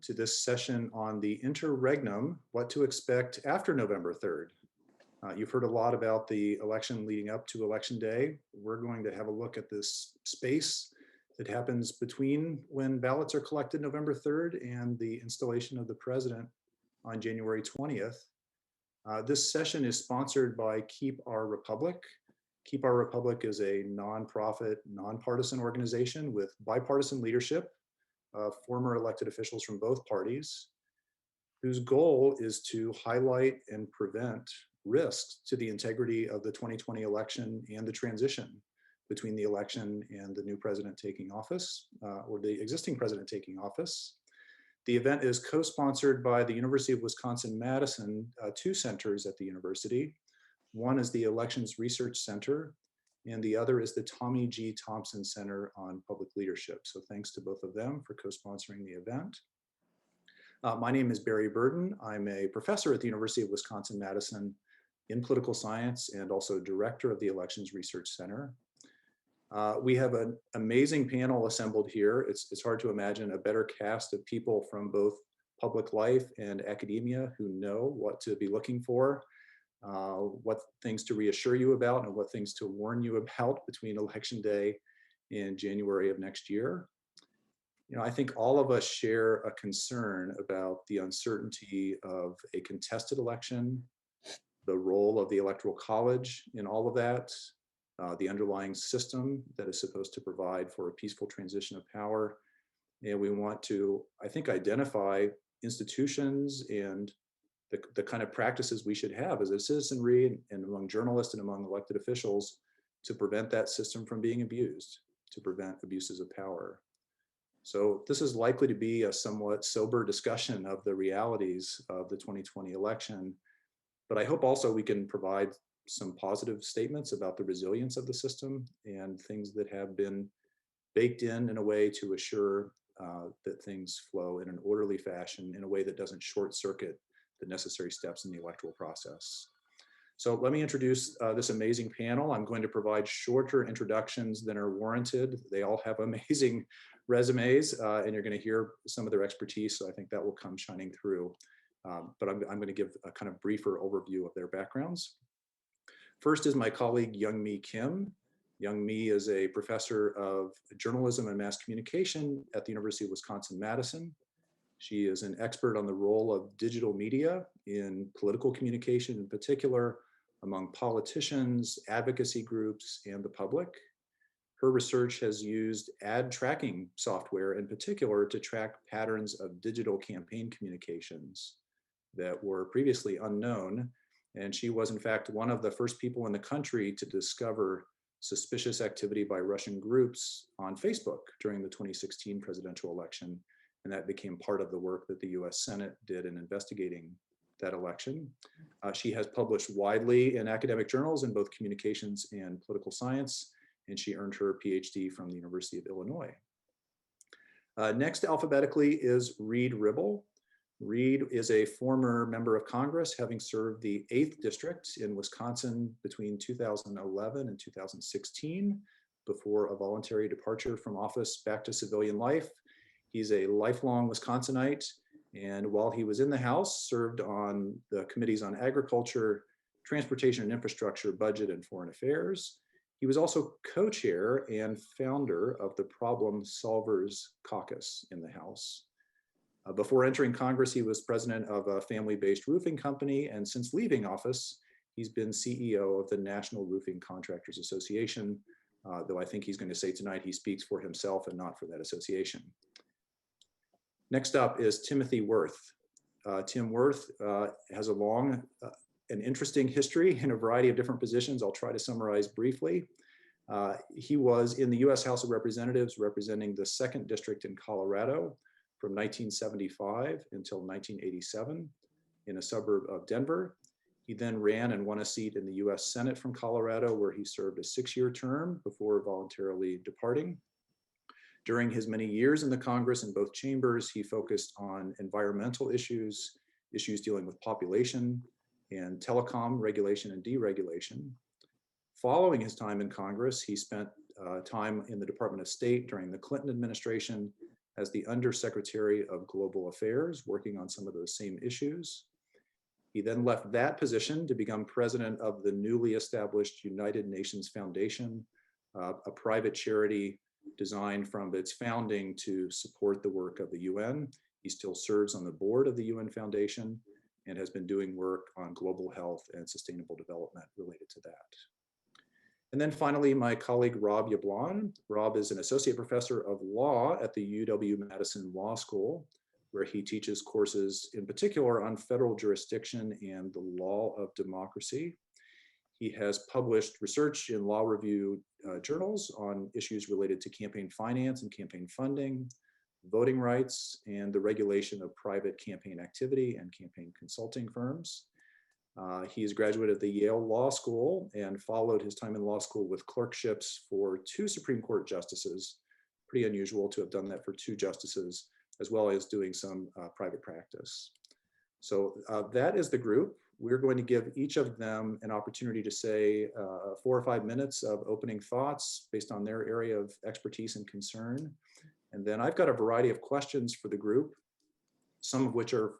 to this session on the Interregnum, what to expect after November 3rd. You've heard a lot about the election leading up to Election Day. We're going to have a look at this space that happens between when ballots are collected November 3rd and the installation of the president on January 20th. This session is sponsored by Keep Our Republic. Keep Our Republic is a nonprofit, nonpartisan organization with bipartisan leadership of former elected officials from both parties, whose goal is to highlight and prevent risks to the integrity of the 2020 election and the transition between the election and the new president taking office, or the existing president taking office. The event is co-sponsored by the University of Wisconsin-Madison, two centers at the university. One is the Elections Research Center, and the other is the Tommy G. Thompson Center on Public Leadership. So thanks to both of them for co-sponsoring the event. My name is Barry Burden. I'm a professor at the University of Wisconsin-Madison in political science and also director of the Elections Research Center. We have an amazing panel assembled here. It's hard to imagine a better cast of people from both public life and academia who know what to be looking for, what things to reassure you about and what things to warn you about between Election Day and January of next year. You know, I think all of us share a concern about the uncertainty of a contested election, the role of the Electoral College in all of that, the underlying system that is supposed to provide for a peaceful transition of power. And we want to, I think, identify institutions and the kind of practices we should have as a citizenry and among journalists and among elected officials to prevent that system from being abused, to prevent abuses of power. So this is likely to be a somewhat sober discussion of the realities of the 2020 election, but I hope also we can provide some positive statements about the resilience of the system and things that have been baked in a way to assure that things flow in an orderly fashion in a way that doesn't short circuit the necessary steps in the electoral process. So let me introduce this amazing panel. I'm going to provide shorter introductions than are warranted. They all have amazing resumes and you're going to hear some of their expertise. So I think that will come shining through. But I'm going to give a kind of briefer overview of their backgrounds. First is my colleague, Youngmi Kim. Youngmi is a professor of journalism and mass communication at the University of Wisconsin-Madison. She is an expert on the role of digital media in political communication, in particular among politicians, advocacy groups, and the public. Her research has used ad tracking software in particular to track patterns of digital campaign communications that were previously unknown. And she was in fact one of the first people in the country to discover suspicious activity by Russian groups on Facebook during the 2016 presidential election. And that became part of the work that the US Senate did in investigating that election. She has published widely in academic journals in both communications and political science, and she earned her PhD from the University of Illinois. Next alphabetically is Reed Ribble. Reed is a former member of Congress, having served the 8th District in Wisconsin between 2011 and 2016, before a voluntary departure from office back to civilian life. He's a lifelong Wisconsinite, and while he was in the House, served on the committees on agriculture, transportation and infrastructure, budget, and foreign affairs. He was also co-chair and founder of the Problem Solvers Caucus in the House. Before entering Congress, he was president of a family-based roofing company, and since leaving office, he's been CEO of the National Roofing Contractors Association, though I think he's going to say tonight he speaks for himself and not for that association. Next up is Timothy Worth. Tim Worth has a long and interesting history in a variety of different positions. I'll try to summarize briefly. He was in the US House of Representatives representing the 2nd District in Colorado from 1975 until 1987 in a suburb of Denver. He then ran and won a seat in the US Senate from Colorado, where he served a 6-year term before voluntarily departing. During his many years in the Congress in both chambers, he focused on environmental issues, issues dealing with population, and telecom regulation and deregulation. Following his time in Congress, he spent time in the Department of State during the Clinton administration as the Undersecretary of Global Affairs, working on some of those same issues. He then left that position to become president of the newly established United Nations Foundation, a private charity designed from its founding to support the work of the UN. He still serves on the board of the UN Foundation and has been doing work on global health and sustainable development related to that. And then finally, my colleague, Rob Yablon. Rob is an associate professor of law at the UW-Madison Law School, where he teaches courses in particular on federal jurisdiction and the law of democracy. He has published research in law review journals on issues related to campaign finance and campaign funding, voting rights, and the regulation of private campaign activity and campaign consulting firms. He is a graduate of the Yale Law School and followed his time in law school with clerkships for 2 Supreme Court justices. Pretty unusual to have done that for 2 justices, as well as doing some private practice. So that is the group. We're going to give each of them an opportunity to say 4 or 5 minutes of opening thoughts based on their area of expertise and concern. And then I've got a variety of questions for the group, some of which are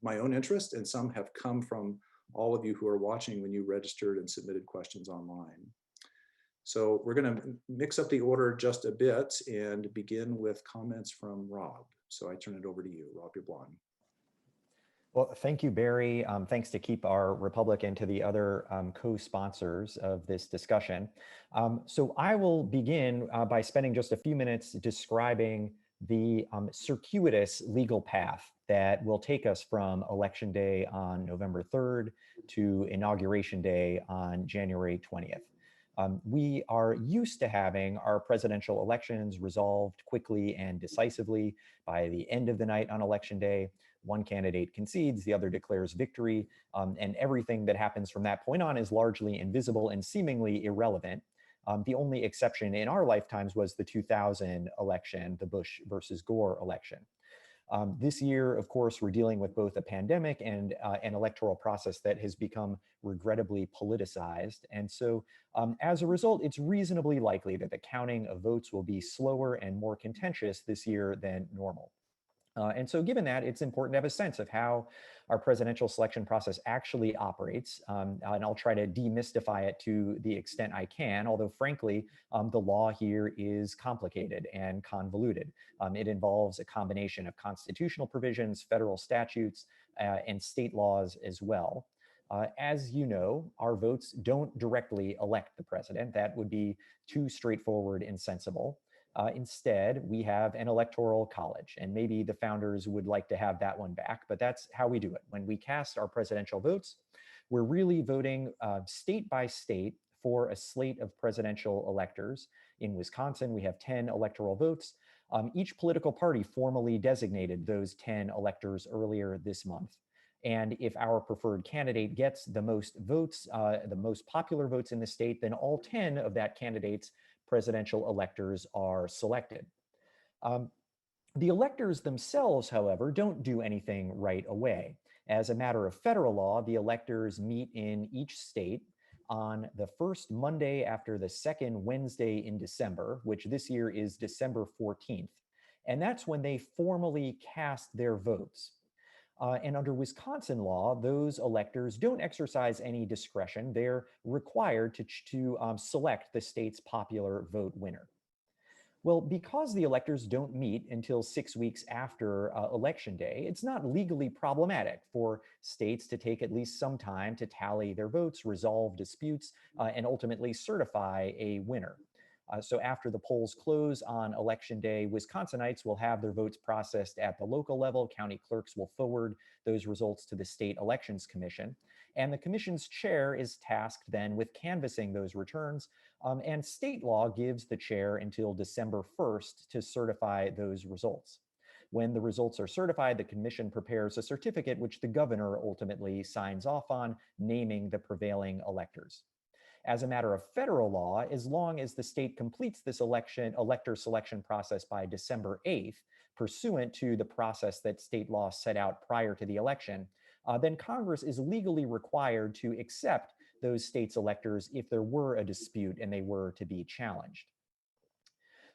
my own interest, and some have come from all of you who are watching when you registered and submitted questions online. So we're going to mix up the order just a bit and begin with comments from Rob. So I turn it over to you, Rob Yablon. Well, thank you, Barry. Thanks to Keep Our Republic and to the other co-sponsors of this discussion. So I will begin by spending just a few minutes describing the circuitous legal path that will take us from Election Day on November 3rd to Inauguration Day on January 20th. We are used to having our presidential elections resolved quickly and decisively by the end of the night on Election Day. One candidate concedes, the other declares victory, and everything that happens from that point on is largely invisible and seemingly irrelevant. The only exception in our lifetimes was the 2000 election, the Bush versus Gore election. This year, of course, we're dealing with both a pandemic and an electoral process that has become regrettably politicized. And so as a result, it's reasonably likely that the counting of votes will be slower and more contentious this year than normal. And so given that, it's important to have a sense of how our presidential selection process actually operates. And I'll try to demystify it to the extent I can, although frankly, the law here is complicated and convoluted. It involves a combination of constitutional provisions, federal statutes, and state laws as well. As you know, our votes don't directly elect the president. That would be too straightforward and sensible. Instead, we have an electoral college, and maybe the founders would like to have that one back, but that's how we do it. When we cast our presidential votes, we're really voting state by state for a slate of presidential electors. In Wisconsin, we have 10 electoral votes. Each political party formally designated those 10 electors earlier this month. And if our preferred candidate gets the most votes, the most popular votes in the state, then all 10 of that candidate's presidential electors are selected. The electors themselves, however, don't do anything right away. As a matter of federal law, the electors meet in each state on the first Monday after the second Wednesday in December, which this year is December 14th. And that's when they formally cast their votes. And under Wisconsin law, those electors don't exercise any discretion. They're required to select the state's popular vote winner. Well, because the electors don't meet until 6 weeks after Election Day, it's not legally problematic for states to take at least some time to tally their votes, resolve disputes, and ultimately certify a winner. So after the polls close on Election Day, Wisconsinites will have their votes processed at the local level. County clerks will forward those results to the State Elections Commission. And the commission's chair is tasked then with canvassing those returns. And state law gives the chair until December 1st to certify those results. When the results are certified, the commission prepares a certificate which the governor ultimately signs off on, naming the prevailing electors. As a matter of federal law, as long as the state completes this elector selection process by December 8th, pursuant to the process that state law set out prior to the election, then Congress is legally required to accept those states' electors if there were a dispute and they were to be challenged.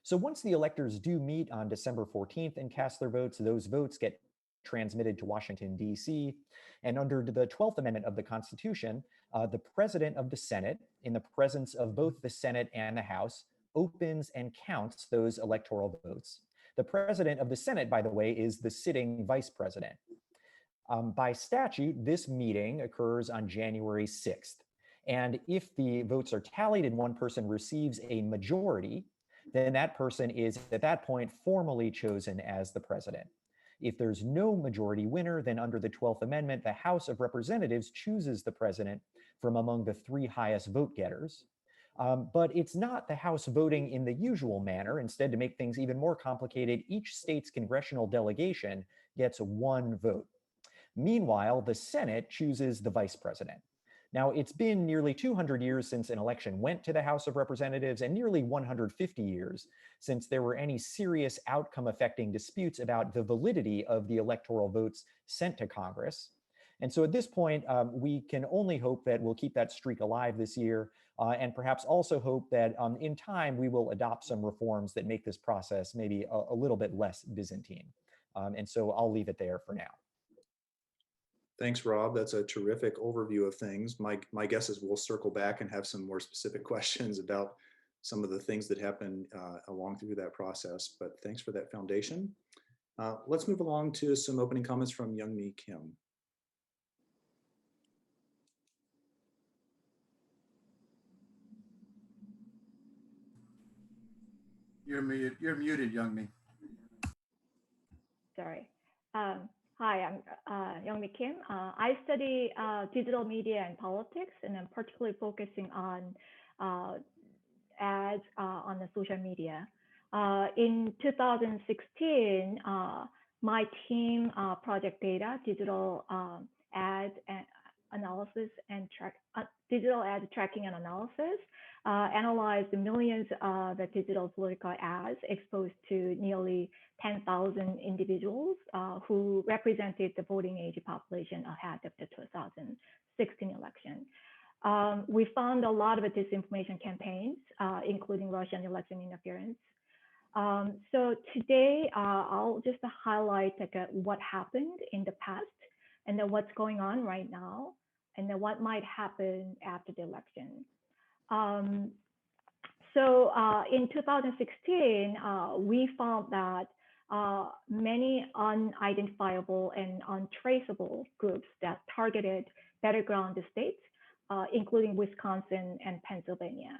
So once the electors do meet on December 14th and cast their votes, those votes get transmitted to Washington, D.C. And under the 12th Amendment of the Constitution, the president of the Senate, in the presence of both the Senate and the House, opens and counts those electoral votes. The president of the Senate, by the way, is the sitting vice president. By statute, this meeting occurs on January 6th. And if the votes are tallied and one person receives a majority, then that person is at that point formally chosen as the president. If there's no majority winner, then under the 12th Amendment, the House of Representatives chooses the president from among the 3 highest vote getters. But it's not the House voting in the usual manner. Instead, to make things even more complicated, each state's congressional delegation gets 1 vote. Meanwhile, the Senate chooses the vice president. Now, it's been nearly 200 years since an election went to the House of Representatives and nearly 150 years since there were any serious outcome affecting disputes about the validity of the electoral votes sent to Congress. And so at this point, we can only hope that we'll keep that streak alive this year, and perhaps also hope that in time we will adopt some reforms that make this process maybe a little bit less Byzantine. And so I'll leave it there for now. Thanks, Rob. That's a terrific overview of things. My guess is we'll circle back and have some more specific questions about some of the things that happen along through that process, but thanks for that foundation. Let's move along to some opening comments from Youngmi Kim. You're muted, Youngmi. Sorry. Hi, I'm Youngmi Kim. I study digital media and politics, and I'm particularly focusing on ads on the social media. In 2016, my team, Project Data, digital ad analysis and digital ad tracking and analysis, analyzed the millions of digital political ads exposed to nearly 10,000 individuals who represented the voting age population ahead of the 2016 election. We found a lot of disinformation campaigns, including Russian election interference. So today, I'll just highlight what happened in the past, and then what's going on right now, and then what might happen after the election. In 2016, we found that many unidentifiable and untraceable groups that targeted battleground states, including Wisconsin and Pennsylvania.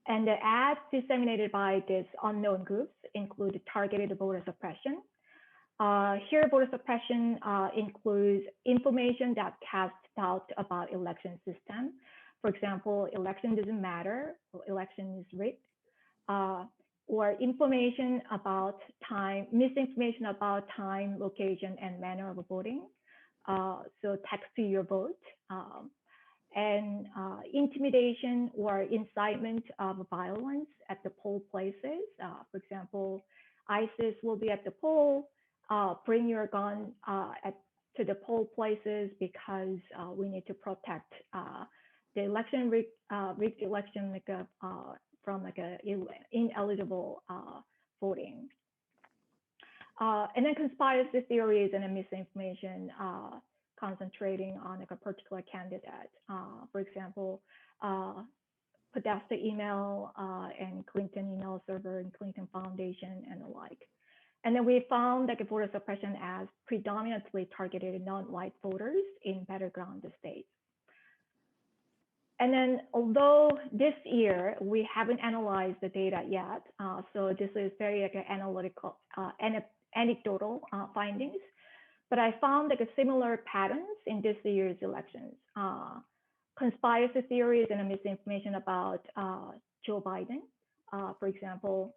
And the ads disseminated by these unknown groups include targeted voter suppression. Here, voter suppression includes information that casts doubt about election system. For example, election doesn't matter, or election is rigged, or information about time, misinformation about time, location, and manner of voting. So text to your vote, and intimidation or incitement of violence at the poll places. For example, ISIS will be at the poll, bring your gun to the poll places because we need to protect the election rigged election from ineligible voting. And then conspiracy theories and misinformation concentrating on a particular candidate. For example, Podesta email and Clinton email server and Clinton Foundation and the like. And then we found that voter suppression ads predominantly targeted non-white voters in battleground states. And then, although this year we haven't analyzed the data yet, so this is very analytical, anecdotal findings, but I found similar patterns in this year's elections. Conspiracy theories and misinformation about Joe Biden, for example,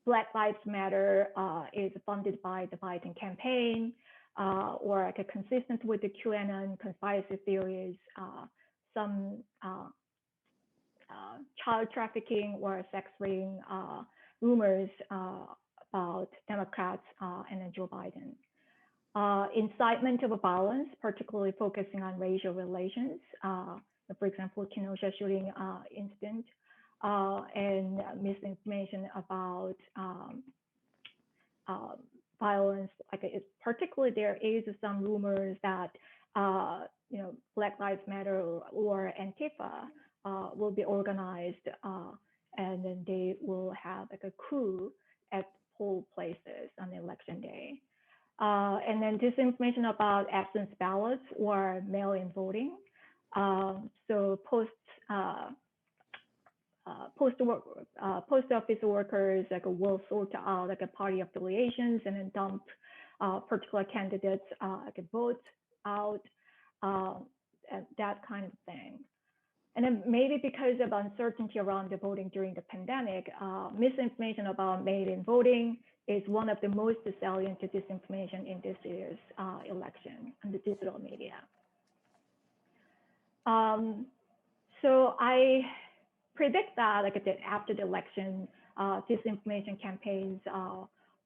Black Lives Matter is funded by the Biden campaign, or consistent with the QAnon conspiracy theories, some child trafficking or sex ring rumors about Democrats and then Joe Biden. Incitement of violence, particularly focusing on racial relations. For example, Kenosha shooting incident, and misinformation about violence. Particularly, there is some rumors that Black Lives Matter or Antifa will be organized, and then they will have a coup at poll places on election day. And then disinformation about absence ballots or mail-in voting. So post office workers will sort out party affiliations and then dump particular candidates votes out, and that kind of thing. And then maybe because of uncertainty around the voting during the pandemic, misinformation about mail-in voting is one of the most salient disinformation in this year's election on the digital media. So I predict that after the election, disinformation campaigns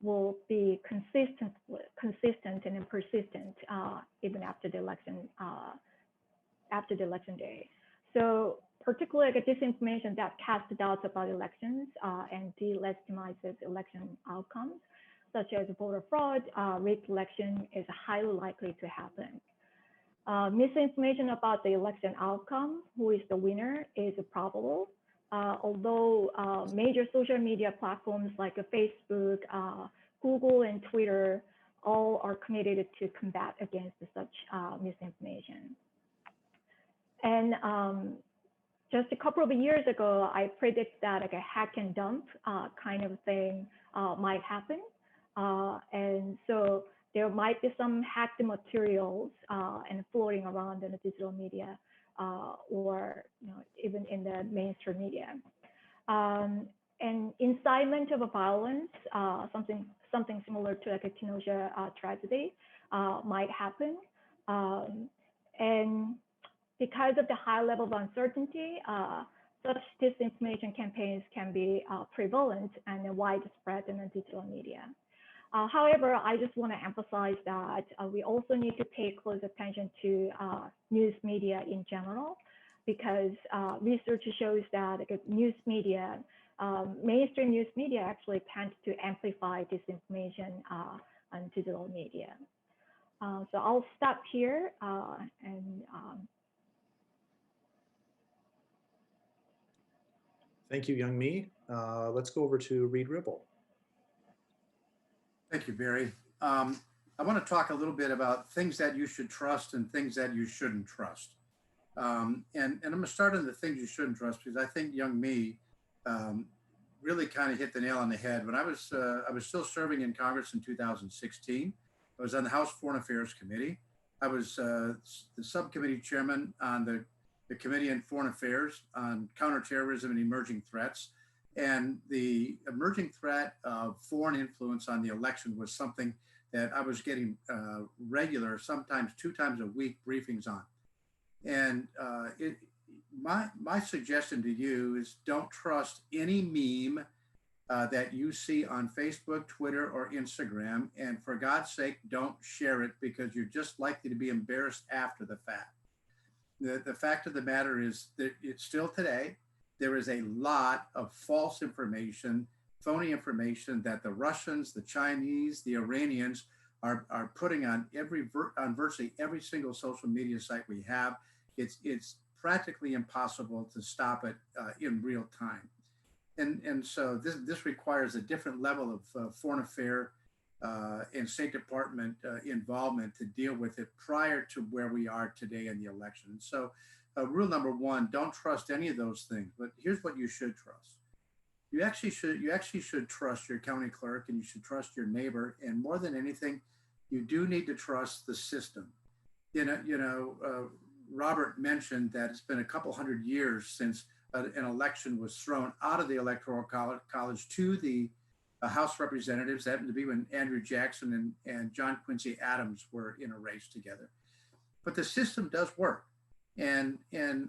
will be consistent and persistent even after the election day. So particularly disinformation that casts doubts about elections and delegitimizes election outcomes, such as voter fraud, rigged election, is highly likely to happen. Misinformation about the election outcome, who is the winner, is probable. Although major social media platforms like Facebook, Google, and Twitter all are committed to combat against such misinformation. And just a couple of years ago, I predict that a hack and dump kind of thing might happen. And so there might be some hacked materials and floating around in the digital media or even in the mainstream media. And incitement of a violence, something similar to a Kenosha tragedy, might happen. And because of the high level of uncertainty, such disinformation campaigns can be prevalent and widespread in the digital media. However, I just want to emphasize that we also need to pay close attention to news media in general, because research shows that news media, mainstream news media actually tends to amplify disinformation on digital media. So I'll stop here and Thank you, Young Mi. Let's go over to Reed Ribble. Thank you, Barry. I want to talk a little bit about things that you should trust and things that you shouldn't trust. And I'm going to start on the things you shouldn't trust, because I think Young Mi really kind of hit the nail on the head. When I was still serving in Congress in 2016, I was on the House Foreign Affairs Committee. I was the subcommittee chairman on the Committee on Foreign Affairs on Counterterrorism and Emerging Threats. And the emerging threat of foreign influence on the election was something that I was getting regular, sometimes 2 times a week briefings on. And my suggestion to you is don't trust any meme that you see on Facebook, Twitter, or Instagram. And for God's sake, don't share it, because you're just likely to be embarrassed after the fact. The fact of the matter is that it's still today, there is a lot of false information, phony information that the Russians, the Chinese, the Iranians are putting on virtually every single social media site we have. It's practically impossible to stop it in real time. And so this requires a different level of foreign affair and State Department involvement to deal with it prior to where we are today in the election. So rule number 1, don't trust any of those things. But here's what you should trust. You actually should trust your county clerk, and you should trust your neighbor. And more than anything, you do need to trust the system. Robert mentioned that it's been a couple hundred years since an election was thrown out of the Electoral College to the House Representatives. That happened to be when Andrew Jackson and John Quincy Adams were in a race together. But the system does work. And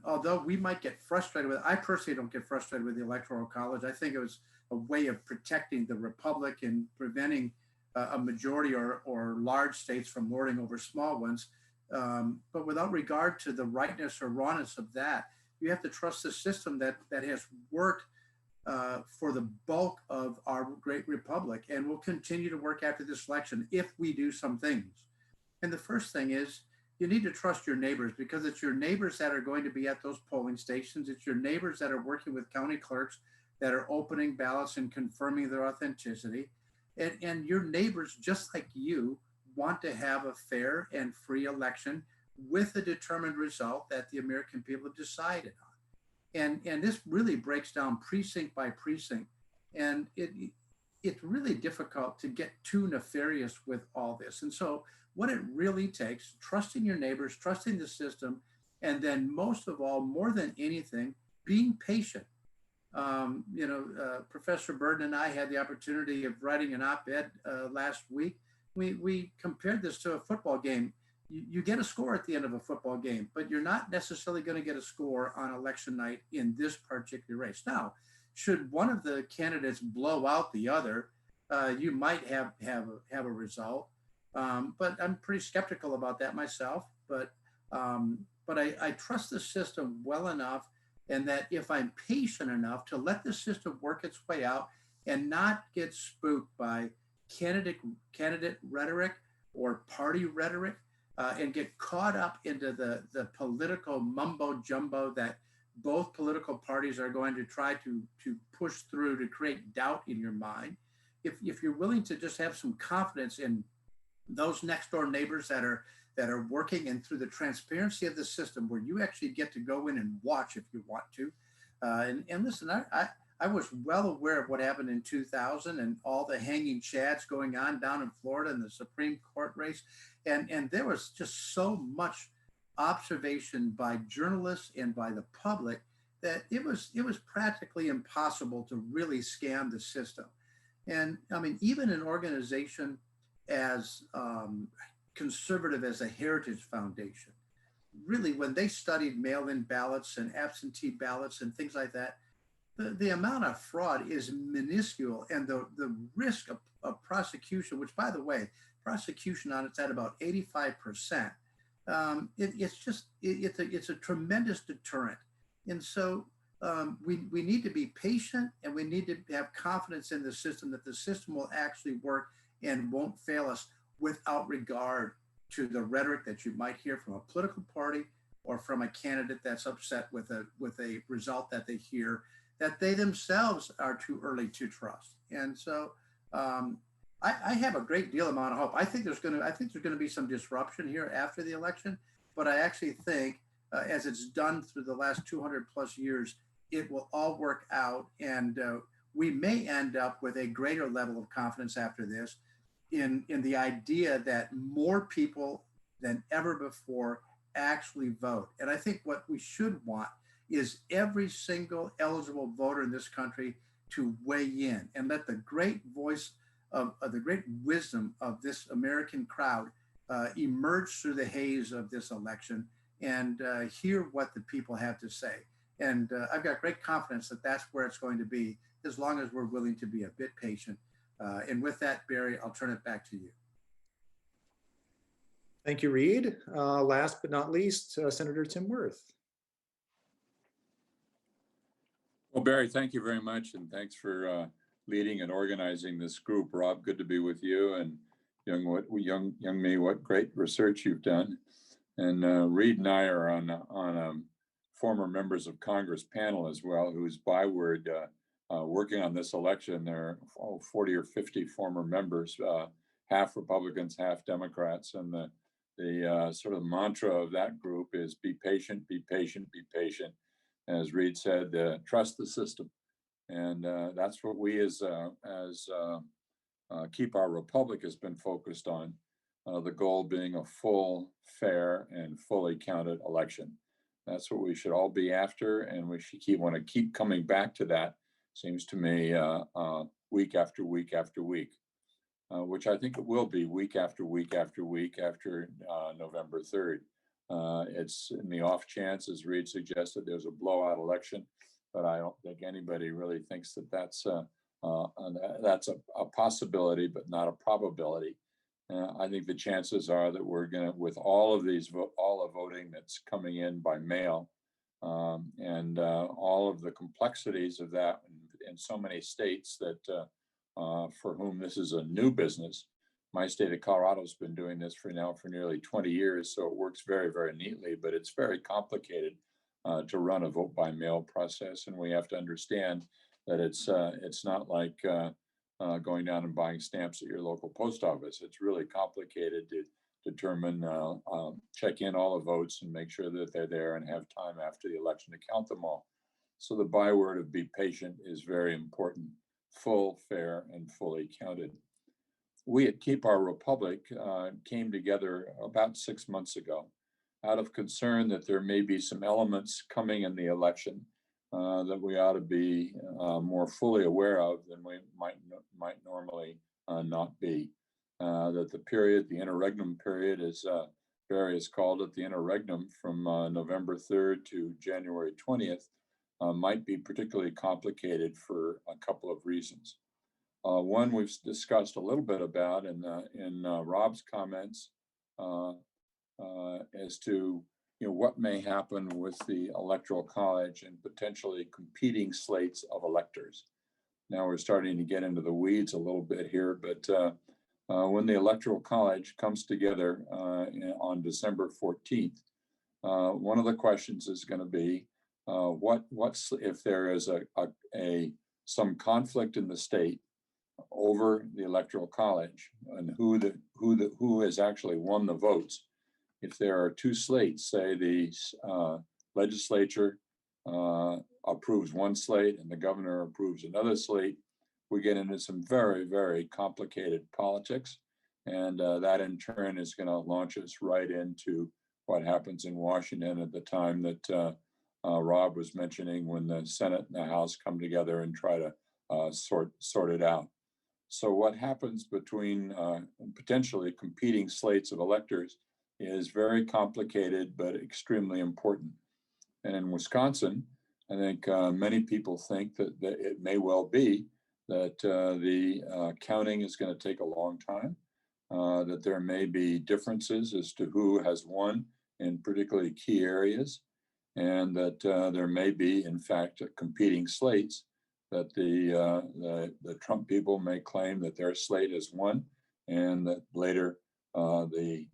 although we might get frustrated with it, I personally don't get frustrated with the Electoral College. I think it was a way of protecting the republic and preventing a majority or large states from lording over small ones. But without regard to the rightness or wrongness of that, You have to trust the system that has worked for the bulk of our great republic and will continue to work after this election if we do some things. And the first thing is you need to trust your neighbors, because it's your neighbors that are going to be at those polling stations. It's your neighbors that are working with county clerks that are opening ballots and confirming their authenticity. And your neighbors, just like you, want to have a fair and free election with a determined result that the American people have decided on. And this really breaks down precinct by precinct. And it's really difficult to get too nefarious with all this. And so what it really takes, trusting your neighbors, trusting the system, and then most of all, more than anything, being patient. Professor Burden and I had the opportunity of writing an op-ed last week. We compared this to a football game. You get a score at the end of a football game, but you're not necessarily going to get a score on election night in this particular race. Now, should one of the candidates blow out the other, you might have a result. But I'm pretty skeptical about that myself. But I trust the system well enough, and that if I'm patient enough to let the system work its way out and not get spooked by candidate rhetoric or party rhetoric, and get caught up into the political mumbo jumbo that both political parties are going to try to push through to create doubt in your mind. If you're willing to just have some confidence in those next door neighbors that are working, and through the transparency of the system where you actually get to go in and watch if you want to. And listen, I was well aware of what happened in 2000 and all the hanging chads going on down in Florida in the Supreme Court race. And there was just so much observation by journalists and by the public that it was practically impossible to really scam the system. And I mean, even an organization as conservative as a Heritage Foundation, really, when they studied mail-in ballots and absentee ballots and things like that, the amount of fraud is minuscule, and the risk of prosecution, which, by the way, prosecution on it's at about 85%. It's a tremendous deterrent, and so we need to be patient, and we need to have confidence in the system that the system will actually work and won't fail us, without regard to the rhetoric that you might hear from a political party or from a candidate that's upset with a result that they hear that they themselves are too early to trust. And so I have a great deal amount of hope. I think there's going to be some disruption here after the election, but I actually think as it's done through the last 200 plus years, it will all work out, and we may end up with a greater level of confidence after this in the idea that more people than ever before actually vote. And I think what we should want is every single eligible voter in this country to weigh in and let the great voice of the great wisdom of this American crowd emerge through the haze of this election and hear what the people have to say. And I've got great confidence that that's where it's going to be, as long as we're willing to be a bit patient. And with that, Barry, I'll turn it back to you. Thank you, Reed. Last but not least, Senator Tim Wirth. Well, Barry, thank you very much, and thanks for leading and organizing this group. Rob, good to be with you, and young me, what great research you've done. And Reed and I are on former members of Congress panel as well, whose byword working on this election. There are 40 or 50 former members, half Republicans, half Democrats, and the sort of mantra of that group is be patient, be patient, be patient. As Reed said, trust the system, and that's what we as Keep Our Republic has been focused on. The goal being a full, fair, and fully counted election. That's what we should all be after, and we should want to keep coming back to that. Seems to me week after week after week, which I think it will be week after week after week after November 3rd. It's in the off chance, as Reed suggested, there's a blowout election, but I don't think anybody really thinks that that's a possibility, but not a probability. I think the chances are that we're going to, with all of these, all the voting that's coming in by mail, and all of the complexities of that in so many states that for whom this is a new business. My state of Colorado has been doing this for nearly 20 years, so it works very, very neatly, but it's very complicated to run a vote by mail process, and we have to understand that it's not like going down and buying stamps at your local post office. It's really complicated to determine, check in all the votes and make sure that they're there and have time after the election to count them all. So the byword of be patient is very important. Full, fair, and fully counted. We at Keep Our Republic came together about 6 months ago out of concern that there may be some elements coming in the election that we ought to be more fully aware of than we might normally not be. That the interregnum period, as Barry has called it, the interregnum from November 3rd to January 20th, might be particularly complicated for a couple of reasons. One we've discussed a little bit about in Rob's comments as to what may happen with the Electoral College and potentially competing slates of electors. Now we're starting to get into the weeds a little bit here, but when the Electoral College comes together on December 14th, one of the questions is going to be what's if there is some conflict in the state over the Electoral College and who has actually won the votes. If there are two slates, say the legislature approves one slate and the governor approves another slate, we get into some very, very complicated politics. And that in turn is going to launch us right into what happens in Washington at the time that Rob was mentioning, when the Senate and the House come together and try to sort it out. So what happens between potentially competing slates of electors is very complicated, but extremely important. And in Wisconsin, I think many people think that it may well be that the counting is going to take a long time, that there may be differences as to who has won in particularly key areas, and that there may be, in fact, competing slates, that the Trump people may claim that their slate has won, and that later the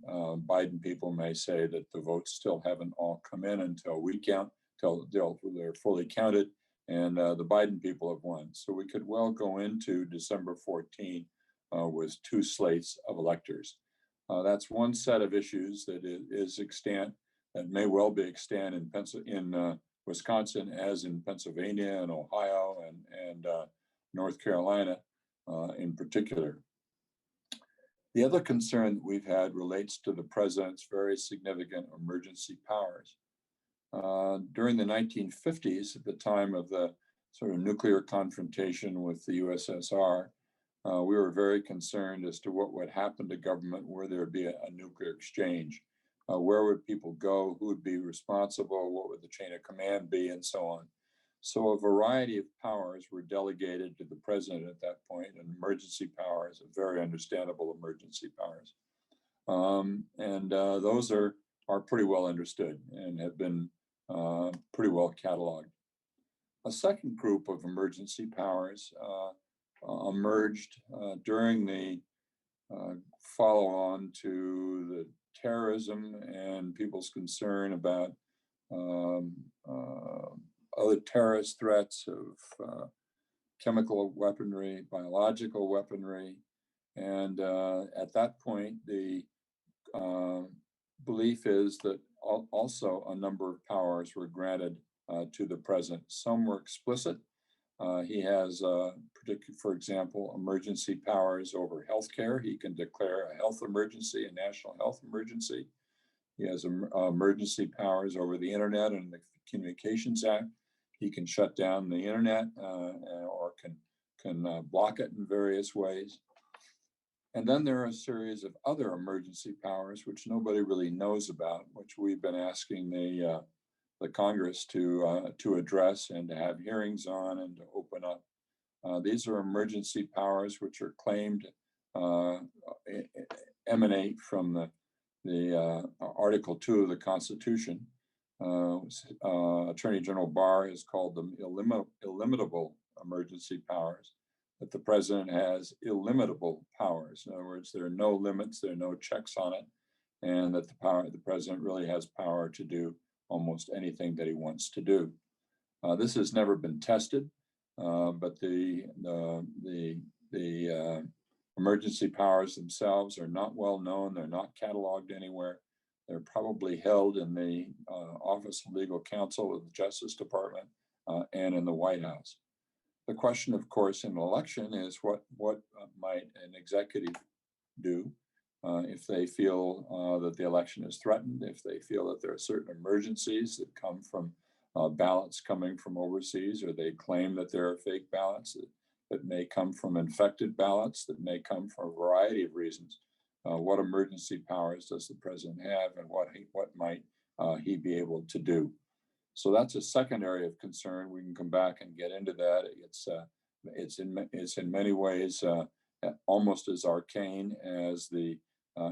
Biden people may say that the votes still haven't all come in until we count, till they're fully counted, and the Biden people have won. So we could well go into December 14 with two slates of electors. That's one set of issues that is extant, that may well be extant in Wisconsin, as in Pennsylvania and Ohio and North Carolina in particular. The other concern that we've had relates to the president's very significant emergency powers. During the 1950s, at the time of the sort of nuclear confrontation with the USSR, we were very concerned as to what would happen to government were there be a nuclear exchange. Where would people go? Who would be responsible? What would the chain of command be? And so on. So a variety of powers were delegated to the president at that point, and emergency powers, very understandable emergency powers. And those are pretty well understood and have been pretty well cataloged. A second group of emergency powers emerged during the follow-on to the terrorism and people's concern about other terrorist threats of chemical weaponry, biological weaponry. And at that point, the belief is that also a number of powers were granted to the president. Some were explicit. He has, for example, emergency powers over healthcare. He can declare a health emergency, a national health emergency. He has emergency powers over the internet and the Communications Act. He can shut down the internet or can block it in various ways. And then there are a series of other emergency powers which nobody really knows about, which we've been asking the Congress to address and to have hearings on and to open up. These are emergency powers which are claimed emanate from the Article 2 of the Constitution, Attorney General Barr has called them illimitable emergency powers, that the president has illimitable powers. In other words, there are no limits, there are no checks on it, and that the president really has power to do almost anything that he wants to do. This has never been tested, but the emergency powers themselves are not well known. They're not cataloged anywhere. They're probably held in the Office of Legal Counsel of the Justice Department and in the White House. The question, of course, in an election is what might an executive do if they feel that the election is threatened, if they feel that there are certain emergencies that come from ballots coming from overseas, or they claim that there are fake ballots that may come from infected ballots, that may come for a variety of reasons. What emergency powers does the president have, and what might he be able to do? So that's a second area of concern. We can come back and get into that. It's in many ways almost as arcane as the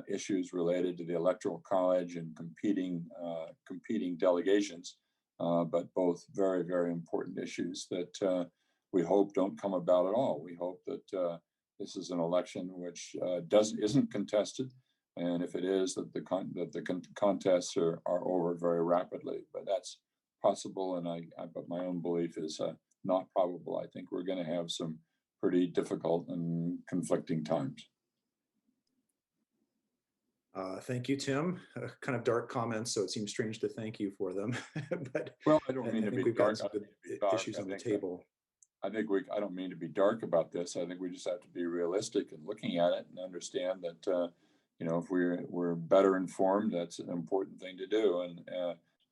issues related to the Electoral College and competing delegations, but both very, very important issues that we hope don't come about at all. We hope that this is an election which isn't contested, and if it is, that the contests are over very rapidly. But that's possible, and but my own belief is not probable. I think we're going to have some pretty difficult and conflicting times. Thank you, Tim. Kind of dark comments, so it seems strange to thank you for them. But well, I don't mean to be dark. Issues on the table. I don't mean to be dark about this. I think we just have to be realistic in looking at it and understand that if we're better informed, that's an important thing to do.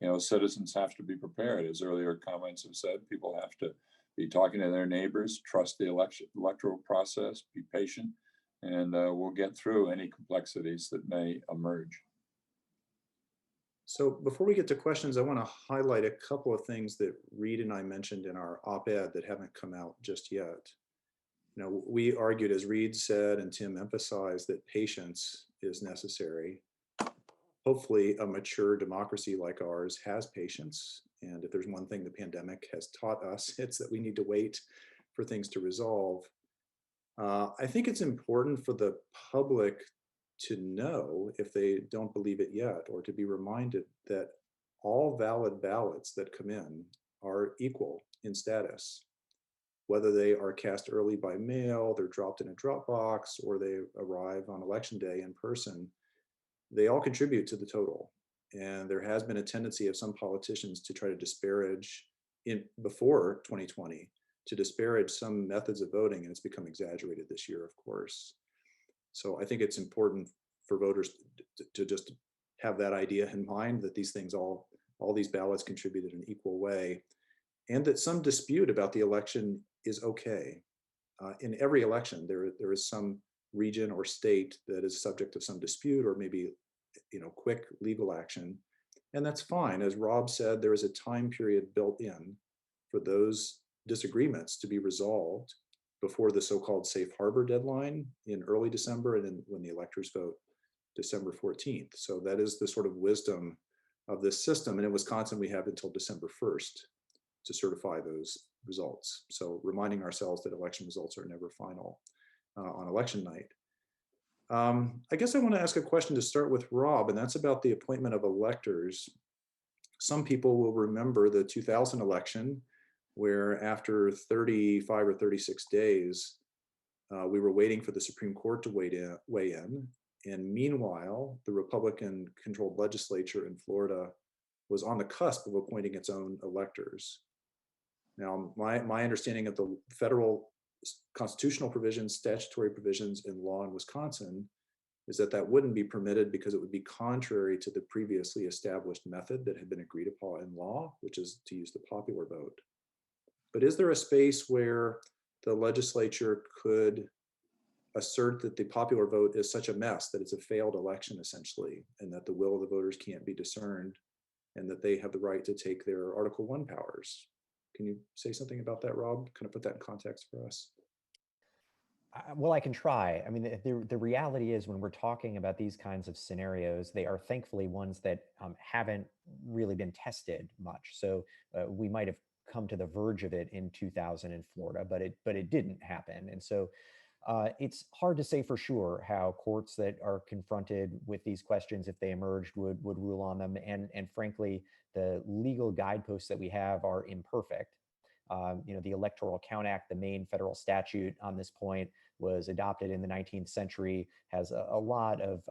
And citizens have to be prepared. As earlier comments have said, people have to be talking to their neighbors, trust the electoral process, be patient, and we'll get through any complexities that may emerge. So before we get to questions, I want to highlight a couple of things that Reed and I mentioned in our op-ed that haven't come out just yet. We argued, as Reed said and Tim emphasized, that patience is necessary. Hopefully, a mature democracy like ours has patience. And if there's one thing the pandemic has taught us, it's that we need to wait for things to resolve. I think it's important for the public to know, if they don't believe it yet, or to be reminded that all valid ballots that come in are equal in status. Whether they are cast early by mail, they're dropped in a drop box, or they arrive on election day in person, they all contribute to the total. And there has been a tendency of some politicians to try to disparage, before 2020, to disparage some methods of voting, and it's become exaggerated this year, of course. So I think it's important for voters to just have that idea in mind, that these things, all these ballots contributed in an equal way, and that some dispute about the election is okay. In every election, there is some region or state that is subject to some dispute, or maybe quick legal action, and that's fine. As Rob said, there is a time period built in for those disagreements to be resolved before the so-called safe harbor deadline in early December, and then when the electors vote December 14th. So that is the sort of wisdom of this system. And in Wisconsin, we have until December 1st to certify those results. So reminding ourselves that election results are never final on election night. I guess I want to ask a question to start with Rob, and that's about the appointment of electors. Some people will remember the 2000 election, where after 35 or 36 days, we were waiting for the Supreme Court to weigh in. And meanwhile, the Republican-controlled legislature in Florida was on the cusp of appointing its own electors. Now, my understanding of the federal constitutional provisions, statutory provisions in law in Wisconsin is that wouldn't be permitted because it would be contrary to the previously established method that had been agreed upon in law, which is to use the popular vote. But is there a space where the legislature could assert that the popular vote is such a mess that it's a failed election, essentially, and that the will of the voters can't be discerned, and that they have the right to take their Article 1 powers? Can you say something about that, Rob? Kind of put that in context for us. Well, I can try. I mean, the reality is when we're talking about these kinds of scenarios, they are thankfully ones that haven't really been tested much. So we might have come to the verge of it in 2000 in Florida, but it didn't happen. And so it's hard to say for sure how courts that are confronted with these questions, if they emerged, would rule on them. And frankly, the legal guideposts that we have are imperfect. The Electoral Count Act, the main federal statute on this point, was adopted in the 19th century, has a lot of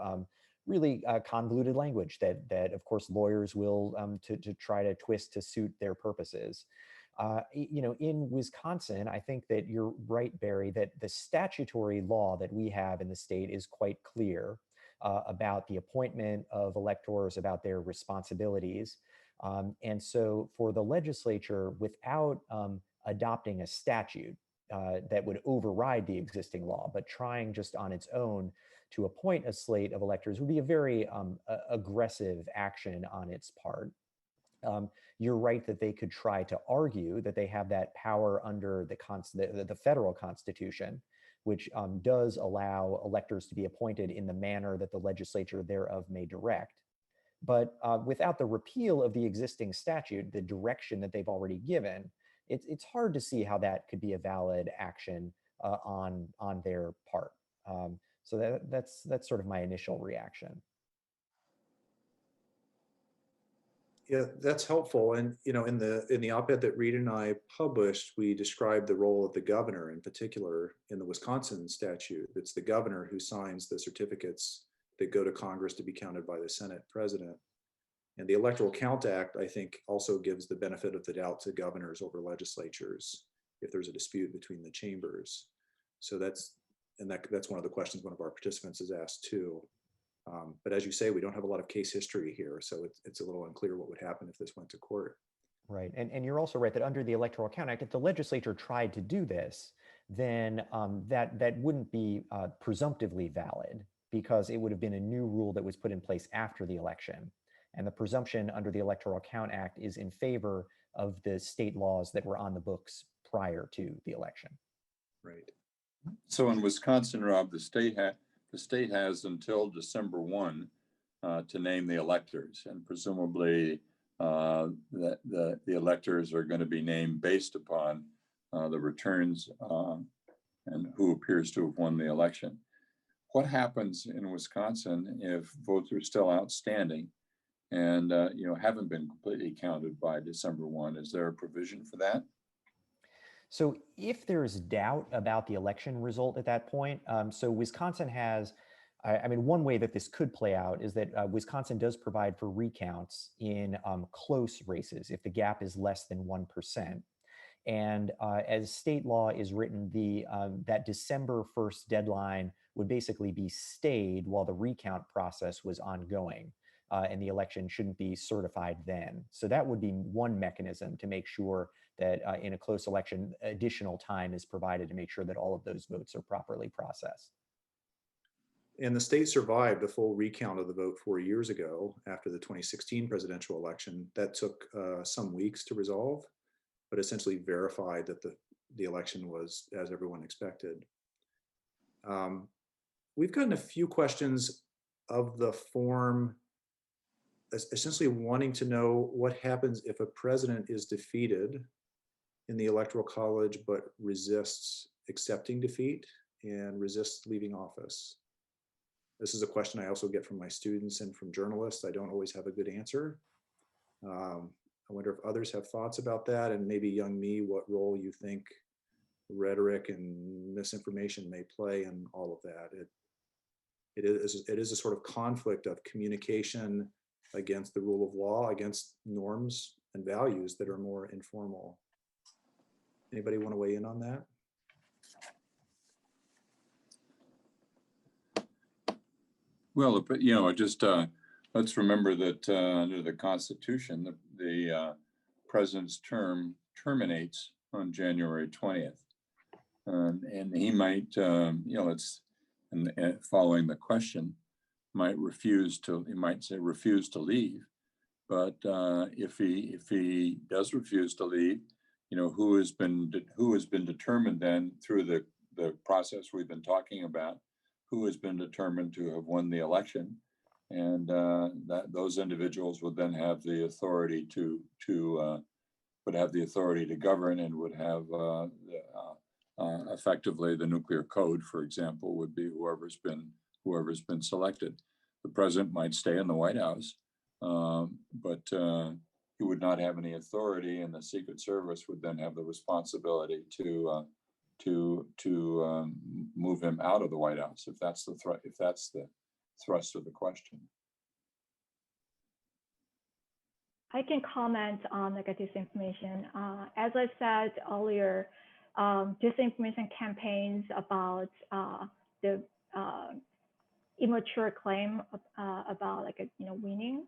really convoluted language that of course lawyers will to try to twist to suit their purposes. In Wisconsin, I think that you're right, Barry, that the statutory law that we have in the state is quite clear about the appointment of electors, about their responsibilities. And so for the legislature, without adopting a statute that would override the existing law, but trying just on its own to appoint a slate of electors would be a very aggressive action on its part. You're right that they could try to argue that they have that power under the federal constitution, which does allow electors to be appointed in the manner that the legislature thereof may direct. But without the repeal of the existing statute, the direction that they've already given, it's hard to see how that could be a valid action on their part. So that's sort of my initial reaction. Yeah, that's helpful. And in the op-ed that Reed and I published, we described the role of the governor in particular in the Wisconsin statute. It's the governor who signs the certificates that go to Congress to be counted by the Senate president. And the Electoral Count Act, I think, also gives the benefit of the doubt to governors over legislatures if there's a dispute between the chambers. So that's one of the questions one of our participants has asked too. But as you say, we don't have a lot of case history here, so it's a little unclear what would happen if this went to court. Right, and you're also right that under the Electoral Count Act, if the legislature tried to do this, then that wouldn't be presumptively valid, because it would have been a new rule that was put in place after the election. And the presumption under the Electoral Count Act is in favor of the state laws that were on the books prior to the election. Right. So in Wisconsin, Rob, the state has until December 1 to name the electors, and presumably the electors are going to be named based upon the returns and who appears to have won the election. What happens in Wisconsin if votes are still outstanding and haven't been completely counted by December 1? Is there a provision for that? So if there's doubt about the election result at that point, so Wisconsin has, one way that this could play out is that Wisconsin does provide for recounts in close races if the gap is less than 1%. And as state law is written, that December 1st deadline would basically be stayed while the recount process was ongoing. And the election shouldn't be certified then. So that would be one mechanism to make sure that in a close election, additional time is provided to make sure that all of those votes are properly processed. And the state survived a full recount of the vote 4 years ago after the 2016 presidential election. That took some weeks to resolve, but essentially verified that the election was as everyone expected. We've gotten a few questions of the form essentially wanting to know what happens if a president is defeated in the Electoral College but resists accepting defeat and resists leaving office. This is a question I also get from my students and from journalists. I don't always have a good answer. I wonder if others have thoughts about that, and maybe young me, what role you think rhetoric and misinformation may play in all of that. It is a sort of conflict of communication against the rule of law, against norms and values that are more informal. Anybody want to weigh in on that? Well, just let's remember that under the Constitution, the president's term terminates on January 20th, and he might, following the question, might say refuse to leave. But if he does refuse to leave, who has been determined then through the process we've been talking about, who has been determined to have won the election, and that those individuals would then have the authority to govern, and would have effectively the nuclear code, for example, would be whoever's been selected. The president might stay in the White House, but he would not have any authority, and the Secret Service would then have the responsibility to move him out of the White House, if that's the thrust of the question. I can comment on like a disinformation. As I said earlier, disinformation campaigns about the immature claim about like winning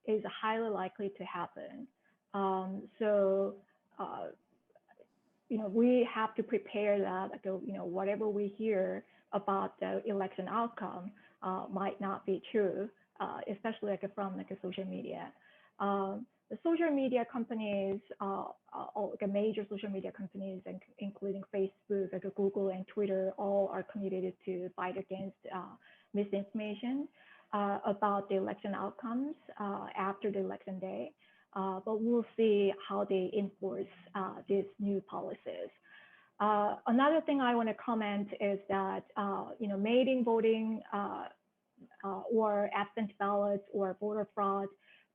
is highly likely to happen. So we have to prepare that whatever we hear about the election outcome might not be true, especially like from like a social media. The social media companies, all the major social media companies, including Facebook, like Google and Twitter, all are committed to fight against misinformation about the election outcomes after the election day. But we'll see how they enforce these new policies. Another thing I want to comment is that mail-in voting or absentee ballots or voter fraud,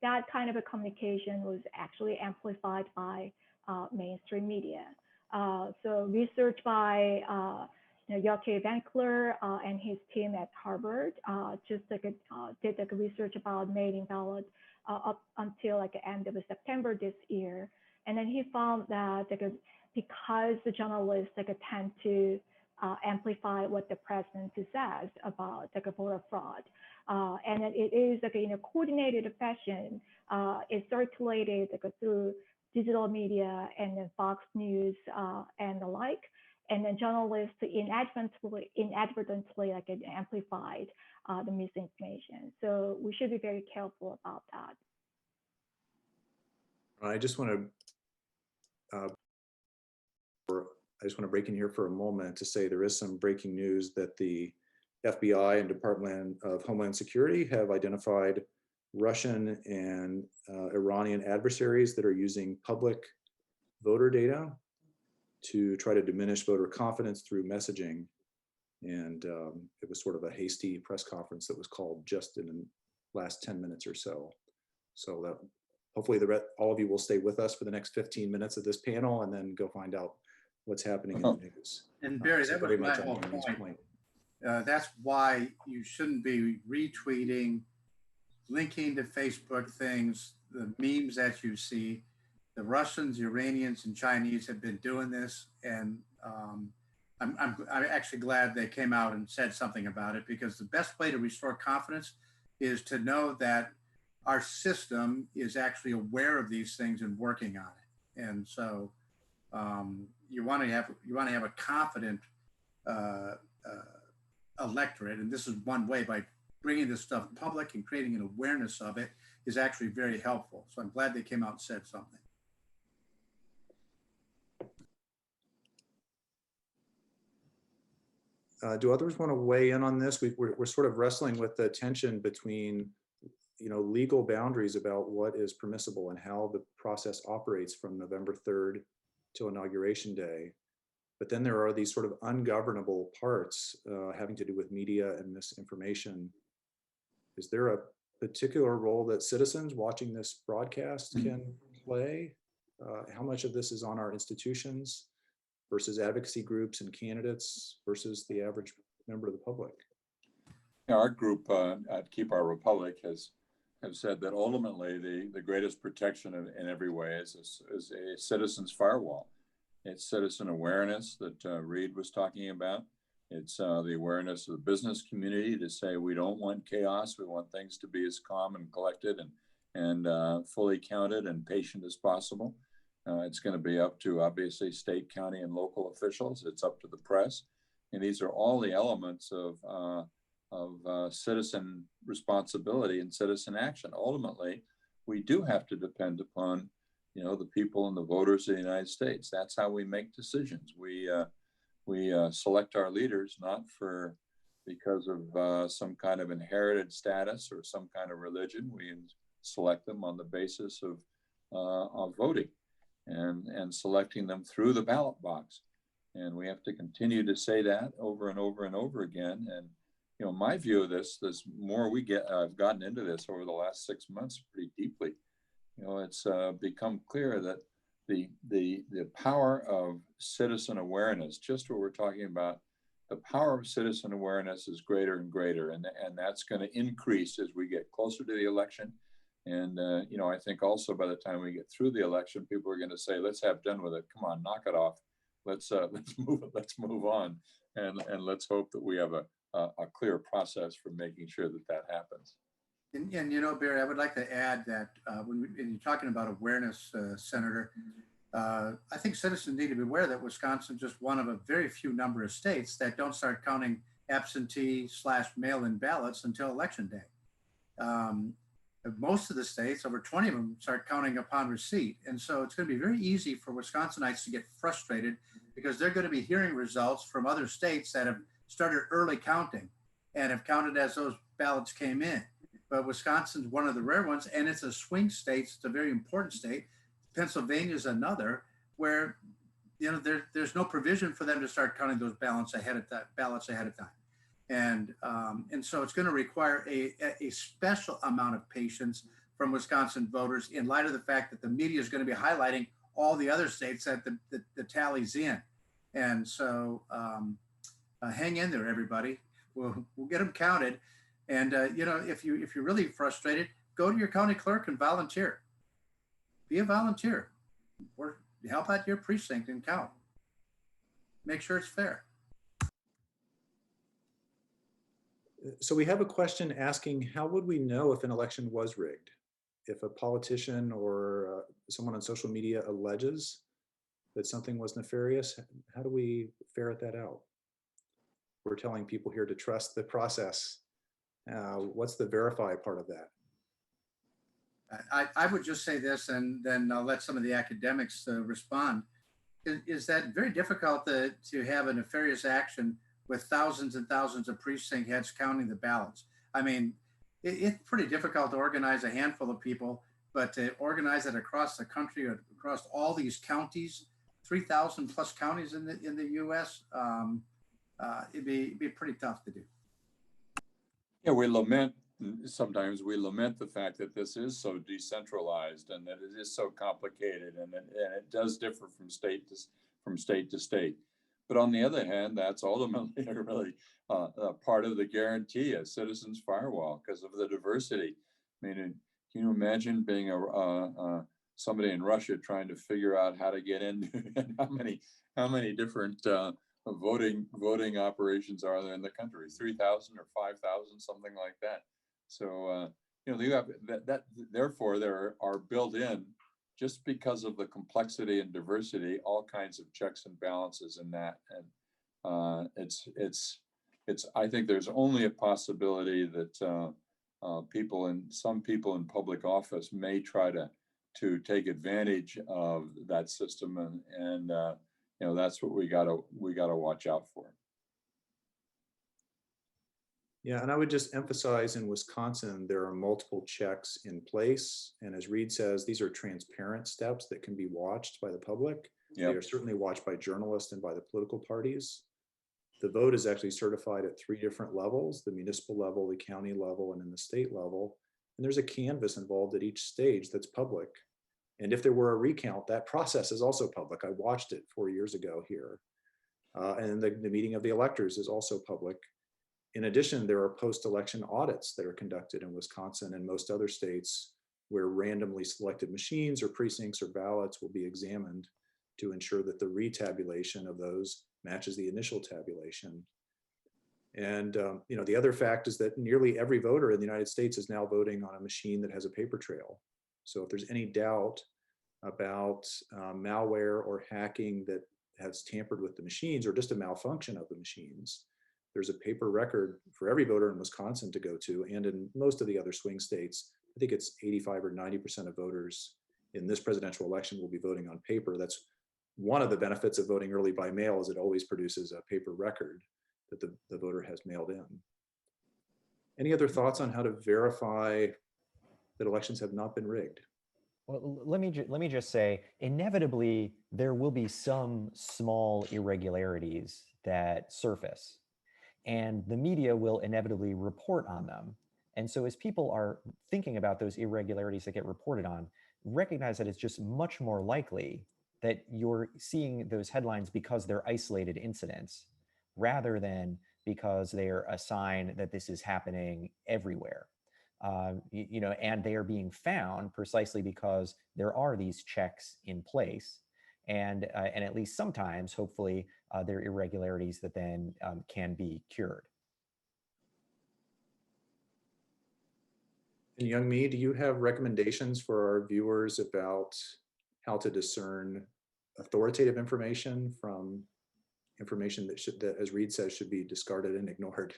that kind of a communication was actually amplified by mainstream media. So research by Joachim Winkler and his team at Harvard just did like a research about mail-in ballots up until like the end of September this year, and then he found that because the journalists tend to amplify what the president says about like a voter fraud, and then it is like in a coordinated fashion. It's circulated through digital media and then Fox News and the like, and then journalists inadvertently like amplified the misinformation. So we should be very careful about that. I just want to break in here for a moment to say there is some breaking news that the FBI and Department of Homeland Security have identified Russian and Iranian adversaries that are using public voter data to try to diminish voter confidence through messaging. And it was sort of a hasty press conference that was called just in the last 10 minutes or so. So that hopefully all of you will stay with us for the next 15 minutes of this panel and then go find out what's happening in the news. And Barry, that was my whole point. That's why you shouldn't be retweeting, linking to Facebook things, the memes that you see. The Russians, Iranians, and Chinese have been doing this, and I'm actually glad they came out and said something about it, because the best way to restore confidence is to know that our system is actually aware of these things and working on it. And so you want to have a confident electorate, and this is one way, by bringing this stuff public and creating an awareness of it is actually very helpful. So I'm glad they came out and said something. Do others want to weigh in on this? We're sort of wrestling with the tension between legal boundaries about what is permissible and how the process operates from November 3rd till Inauguration Day. But then there are these sort of ungovernable parts having to do with media and misinformation. Is there a particular role that citizens watching this broadcast can play? How much of this is on our institutions versus advocacy groups and candidates versus the average member of the public? Our group at Keep Our Republic have said that ultimately the greatest protection in every way is a citizen's firewall. It's citizen awareness that Reed was talking about. It's the awareness of the business community to say we don't want chaos. We want things to be as calm and collected and fully counted and patient as possible. It's going to be up to obviously state, county, and local officials. It's up to the press, and these are all the elements of citizen responsibility and citizen action. Ultimately, we do have to depend upon the people and the voters of the United States. That's how we make decisions. We we select our leaders not because of some kind of inherited status or some kind of religion. We select them on the basis of voting and selecting them through the ballot box. And we have to continue to say that over and over and over again. And my view of this more I've gotten into this over the last 6 months pretty deeply. It's become clear that the power of citizen awareness, just what we're talking about, the power of citizen awareness is greater and greater, and that's going to increase as we get closer to the election. And I think also by the time we get through the election, people are going to say, "Let's have done with it. Come on, knock it off. Let's move on, and let's hope that we have a clear process for making sure that happens." And Barry, I would like to add that when you're talking about awareness, Senator, I think citizens need to be aware that Wisconsin is just one of a very few number of states that don't start counting absentee/mail-in ballots until election day. Most of the states, over 20 of them, start counting upon receipt. And so it's going to be very easy for Wisconsinites to get frustrated because they're going to be hearing results from other states that have started early counting and have counted as those ballots came in. But Wisconsin's one of the rare ones, and it's a swing state. It's a very important state. Pennsylvania is another where, there's no provision for them to start counting those ballots ahead of time. And so it's going to require a special amount of patience from Wisconsin voters in light of the fact that the media is going to be highlighting all the other states that the tally's in. And so hang in there, everybody. We'll get them counted. And if you're really frustrated, go to your county clerk and volunteer. Be a volunteer, or help out your precinct and count. Make sure it's fair. So we have a question asking, how would we know if an election was rigged? If a politician or someone on social media alleges that something was nefarious, how do we ferret that out? We're telling people here to trust the process. What's the verify part of that? I would just say this, and then I'll let some of the academics respond. Is that very difficult to have a nefarious action with thousands and thousands of precinct heads counting the ballots? I mean, it's pretty difficult to organize a handful of people, but to organize it across the country or across all these counties, 3,000 plus counties in the U.S., it'd be pretty tough to do. Yeah, sometimes we lament the fact that this is so decentralized and that it is so complicated, and it does differ from state to state. But on the other hand, that's ultimately really part of the guarantee, a citizens firewall, because of the diversity. I mean, can you imagine being somebody in Russia trying to figure out how to get in? how many different voting operations are there in the country? 3,000 or 5,000, something like that. So you have that. Therefore, there are built in, just because of the complexity and diversity, all kinds of checks and balances in that. And it's. I think there's only a possibility that some people in public office may try to take advantage of that system, and that's what we gotta watch out for. Yeah, and I would just emphasize in Wisconsin, there are multiple checks in place. And as Reed says, these are transparent steps that can be watched by the public. Yep. They are certainly watched by journalists and by the political parties. The vote is actually certified at 3 different levels: the municipal level, the county level, and then the state level. And there's a canvas involved at each stage that's public. And if there were a recount, that process is also public. I watched it 4 years ago here. And the meeting of the electors is also public. In addition, there are post-election audits that are conducted in Wisconsin and most other states where randomly selected machines or precincts or ballots will be examined to ensure that the retabulation of those matches the initial tabulation. And the other fact is that nearly every voter in the United States is now voting on a machine that has a paper trail. So if there's any doubt about malware or hacking that has tampered with the machines, or just a malfunction of the machines, there's a paper record for every voter in Wisconsin to go to, and in most of the other swing states. I think it's 85 or 90% of voters in this presidential election will be voting on paper. That's one of the benefits of voting early by mail is it always produces a paper record that the voter has mailed in. Any other thoughts on how to verify that elections have not been rigged? Well, let me just say, inevitably, there will be some small irregularities that surface, and the media will inevitably report on them. And so as people are thinking about those irregularities that get reported on, recognize that it's just much more likely that you're seeing those headlines because they're isolated incidents, rather than because they're a sign that this is happening everywhere. And they are being found precisely because there are these checks in place, and at least sometimes, hopefully, there are irregularities that then can be cured. And Young Mi, do you have recommendations for our viewers about how to discern authoritative information from information that, as Reed says, should be discarded and ignored?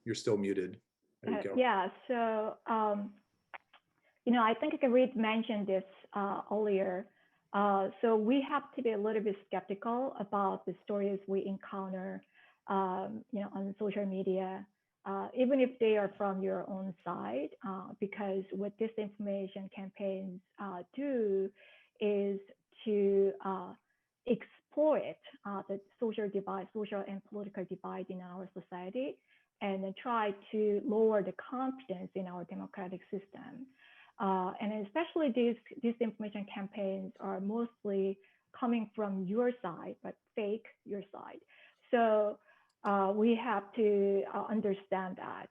You're still muted. There you go. Yeah, so, I think Reed mentioned this earlier. So we have to be a little bit skeptical about the stories we encounter, on social media, even if they are from your own side, because what disinformation campaigns do is to exploit the social and political divide in our society, and then try to lower the confidence in our democratic system. And especially these disinformation campaigns are mostly coming from your side, but fake your side. So we have to understand that.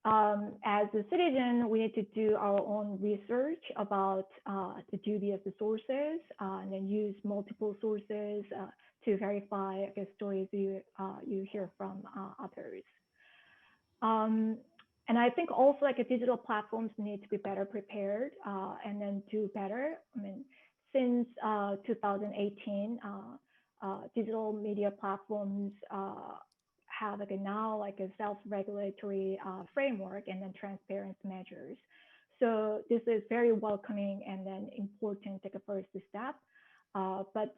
As a citizen, we need to do our own research about the dubious sources, and then use multiple sources to verify the stories you hear from others. And I think also digital platforms need to be better prepared and then do better. I mean, since 2018, digital media platforms have now a self-regulatory framework and then transparency measures. So this is very welcoming and then important first step. But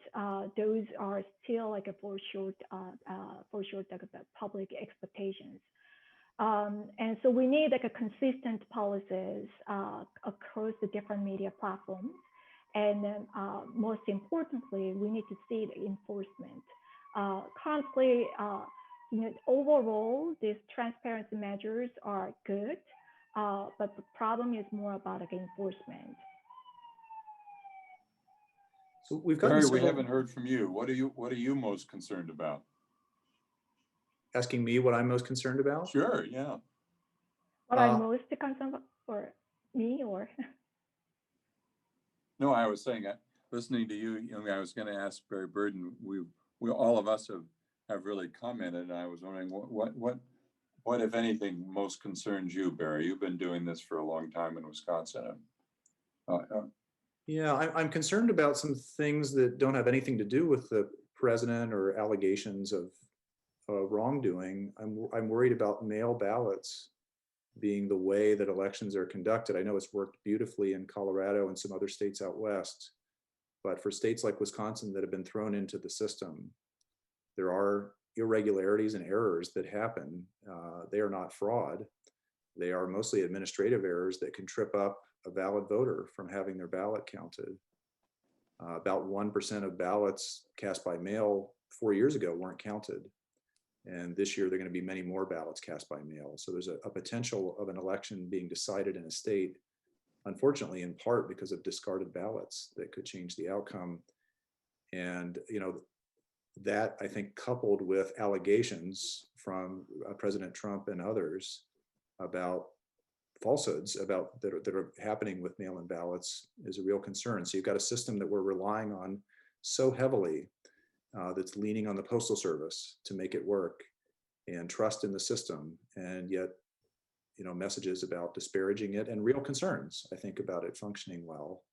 those are still for short public expectations. And so we need a consistent policies across the different media platforms. And then most importantly, we need to see the enforcement. Currently, overall, these transparency measures are good, but the problem is more about enforcement. So we've Barry, gotten we haven't heard from you. What are you most concerned about? Asking me what I'm most concerned about? Sure, yeah. What I'm most concerned about, or me, or? No, I was saying, listening to you, I was going to ask Barry Burden. We all of us have really commented, and I was wondering what if anything most concerns you, Barry? You've been doing this for a long time in Wisconsin. Yeah, I'm concerned about some things that don't have anything to do with the president or allegations of wrongdoing. I'm worried about mail ballots being the way that elections are conducted. I know it's worked beautifully in Colorado and some other states out west, but for states like Wisconsin that have been thrown into the system, there are irregularities and errors that happen. They are not fraud. They are mostly administrative errors that can trip up a valid voter from having their ballot counted. About 1% of ballots cast by mail 4 years ago weren't counted. And this year, there are going to be many more ballots cast by mail. So there's a potential of an election being decided in a state, unfortunately, in part because of discarded ballots that could change the outcome. And, that I think coupled with allegations from President Trump and others about falsehoods that are happening with mail-in ballots is a real concern. So you've got a system that we're relying on so heavily that's leaning on the Postal Service to make it work, and trust in the system, and yet messages about disparaging it and real concerns, I think, about it functioning well.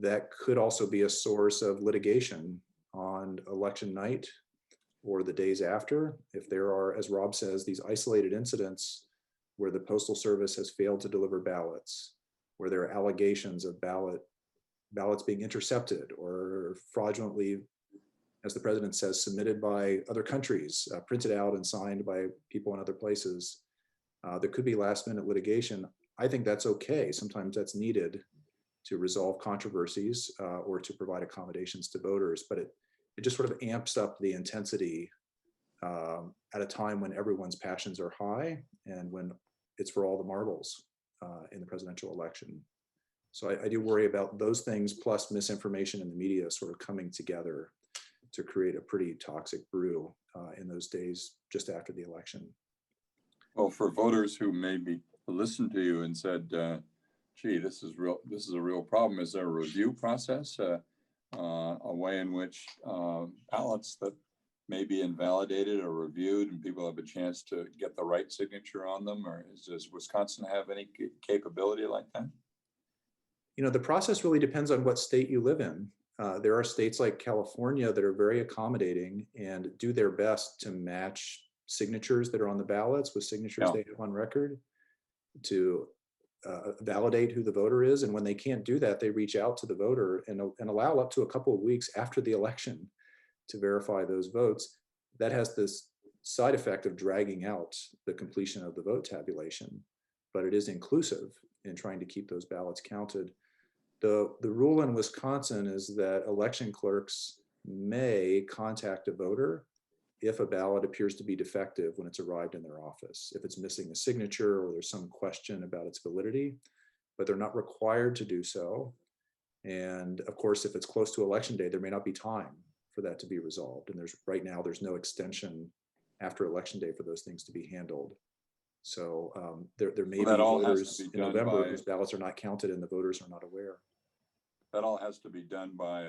That could also be a source of litigation on election night or the days after, if there are, as Rob says, these isolated incidents where the Postal Service has failed to deliver ballots, where there are allegations of ballots being intercepted or fraudulently, as the president says, submitted by other countries, printed out and signed by people in other places. There could be last minute litigation. I think that's okay. Sometimes that's needed to resolve controversies or to provide accommodations to voters, but it just sort of amps up the intensity at a time when everyone's passions are high and when it's for all the marbles in the presidential election. So I do worry about those things, plus misinformation in the media sort of coming together to create a pretty toxic brew in those days just after the election. Well, for voters who maybe listened to you and said, gee, this is a real problem, is there a review process, a way in which ballots that may be invalidated or reviewed and people have a chance to get the right signature on them? Or does Wisconsin have any capability like that? You know, the process really depends on what state you live in. There are states like California that are very accommodating and do their best to match signatures that are on the ballots with signatures they have on record to validate who the voter is. And when they can't do that, they reach out to the voter and allow up to a couple of weeks after the election to verify those votes. That has this side effect of dragging out the completion of the vote tabulation, but it is inclusive in trying to keep those ballots counted. The rule in Wisconsin is that election clerks may contact a voter if a ballot appears to be defective when it's arrived in their office, if it's missing a signature or there's some question about its validity, but they're not required to do so. And of course, if it's close to election day, there may not be time for that to be resolved. And right now, there's no extension after election day for those things to be handled. So there may be voters in November whose ballots are not counted and the voters are not aware. That all has to be done by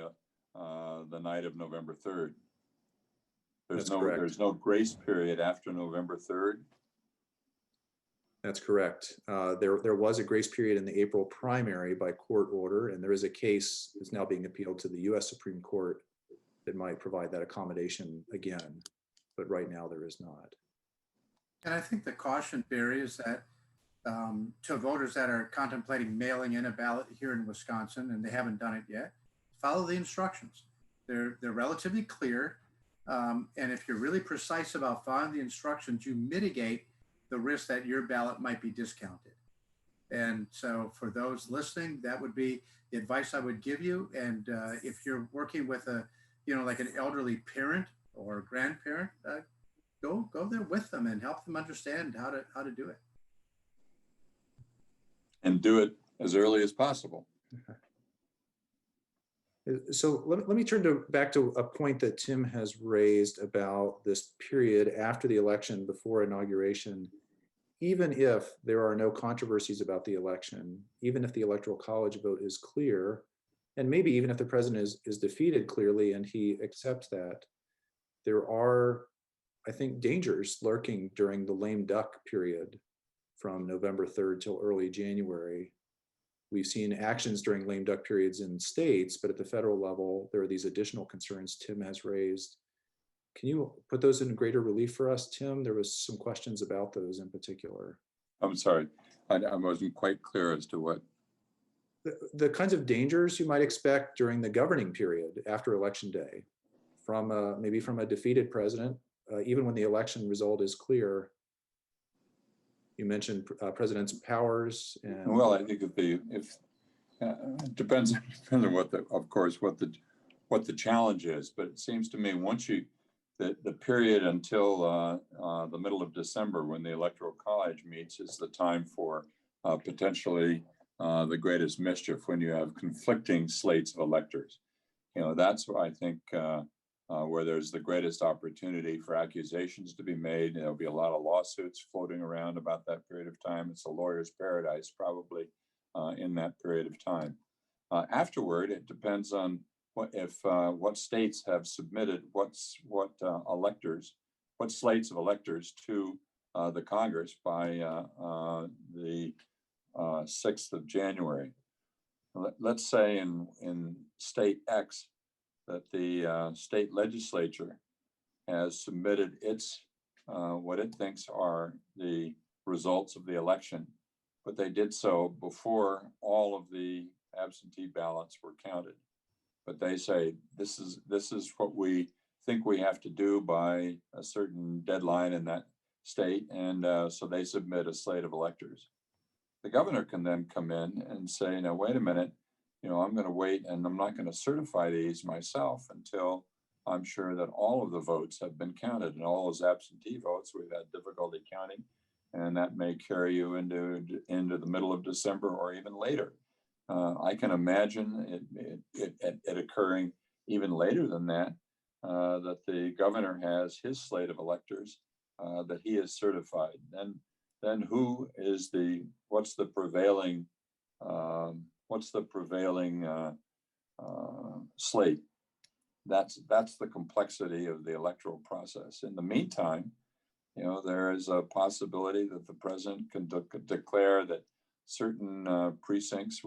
the night of November 3rd. There's no grace period after November 3rd. That's correct. There was a grace period in the April primary by court order, and there is a case that's now being appealed to the US Supreme Court that might provide that accommodation again, but right now there is not. And I think the caution, Barry, is that to voters that are contemplating mailing in a ballot here in Wisconsin, and they haven't done it yet, follow the instructions. They're relatively clear. And if you're really precise about following the instructions, you mitigate the risk that your ballot might be discounted. And so for those listening, that would be the advice I would give you. And if you're working with like an elderly parent or grandparent, go there with them and help them understand how to do it. And do it as early as possible. So let me turn back to a point that Tim has raised about this period after the election, before inauguration. Even if there are no controversies about the election, even if the Electoral College vote is clear, and maybe even if the president is defeated clearly and he accepts that, there are, I think, dangers lurking during the lame duck period from November 3rd till early January. We've seen actions during lame duck periods in states, but at the federal level, there are these additional concerns Tim has raised. Can you put those in greater relief for us, Tim? There was some questions about those in particular. I'm sorry, I wasn't quite clear as to what. The kinds of dangers you might expect during the governing period after election day, from maybe from a defeated president, even when the election result is clear. You mentioned president's powers. And well, I think if it depends on what the challenge is, but it seems to me once the period until the middle of December, when the Electoral College meets, is the time for potentially the greatest mischief, when you have conflicting slates of electors. That's where I think where there's the greatest opportunity for accusations to be made. There'll be a lot of lawsuits floating around about that period of time. It's a lawyer's paradise probably in that period of time. Afterward, it depends on what states have submitted what slates of electors to the Congress by the 6th of January. Let's say in state X that the state legislature has submitted its what it thinks are the results of the election but they did so before all of the absentee ballots were counted. But they say this is what we think we have to do by a certain deadline in that state, and so they submit a slate of electors. The governor can then come in and say, "Now wait a minute, I'm going to wait, and I'm not going to certify these myself until I'm sure that all of the votes have been counted, and all those absentee votes we've had difficulty counting, and that may carry you into the middle of December or even later." I can imagine it occurring even later than that, that the governor has his slate of electors that he has certified. Then what's the prevailing slate? That's the complexity of the electoral process. In the meantime, there is a possibility that the president can declare that certain precincts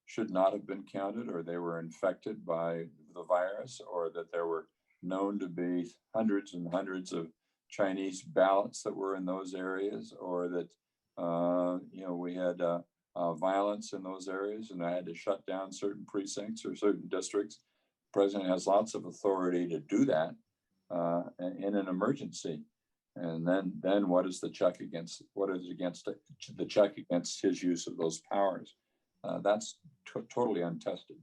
should not have been counted, or they were infected by the virus, or that there were known to be hundreds and hundreds of Chinese ballots that were in those areas, or that we had violence in those areas, and I had to shut down certain precincts or certain districts. The president has lots of authority to do that in an emergency. And then what is the check against? What is the check against his use of those powers? That's totally untested.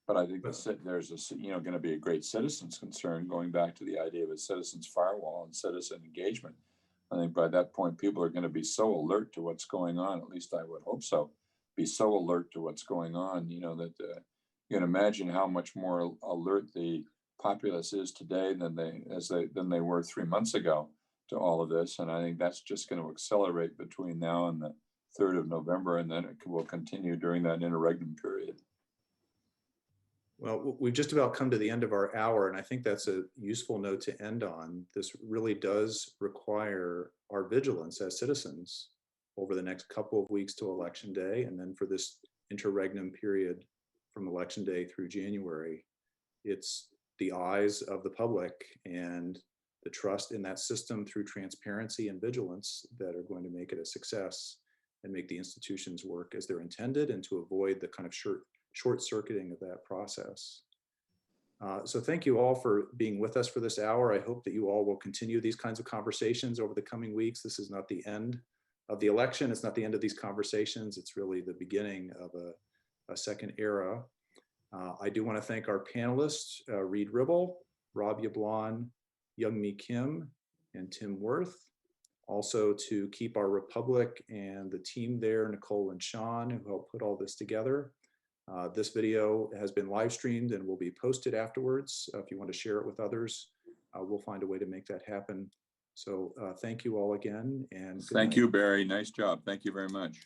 But I think there's going to be a great citizens concern, going back to the idea of a citizens firewall and citizen engagement. I think by that point, people are going to be so alert to what's going on. At least I would hope so. Be so alert to what's going on, that you can imagine how much more alert the populace is today than they were 3 months ago to all of this. And I think that's just going to accelerate between now and the 3rd of November, and then it will continue during that interregnum period. Well, we've just about come to the end of our hour, and I think that's a useful note to end on. This really does require our vigilance as citizens over the next couple of weeks to Election Day, and then for this interregnum period from Election Day through January. It's the eyes of the public and the trust in that system through transparency and vigilance that are going to make it a success and make the institutions work as they're intended, and to avoid the kind of short-circuiting of that process. So thank you all for being with us for this hour. I hope that you all will continue these kinds of conversations over the coming weeks. This is not the end of the election. It's not the end of these conversations. It's really the beginning of a second era. I do want to thank our panelists, Reed Ribble, Rob Yablon, Youngmi Kim, and Tim Worth. Also to Keep Our Republic and the team there, Nicole and Sean, who helped put all this together. This video has been live streamed and will be posted afterwards. If you want to share it with others, we'll find a way to make that happen. So thank you all again. And thank you, Barry. Nice job. Thank you very much.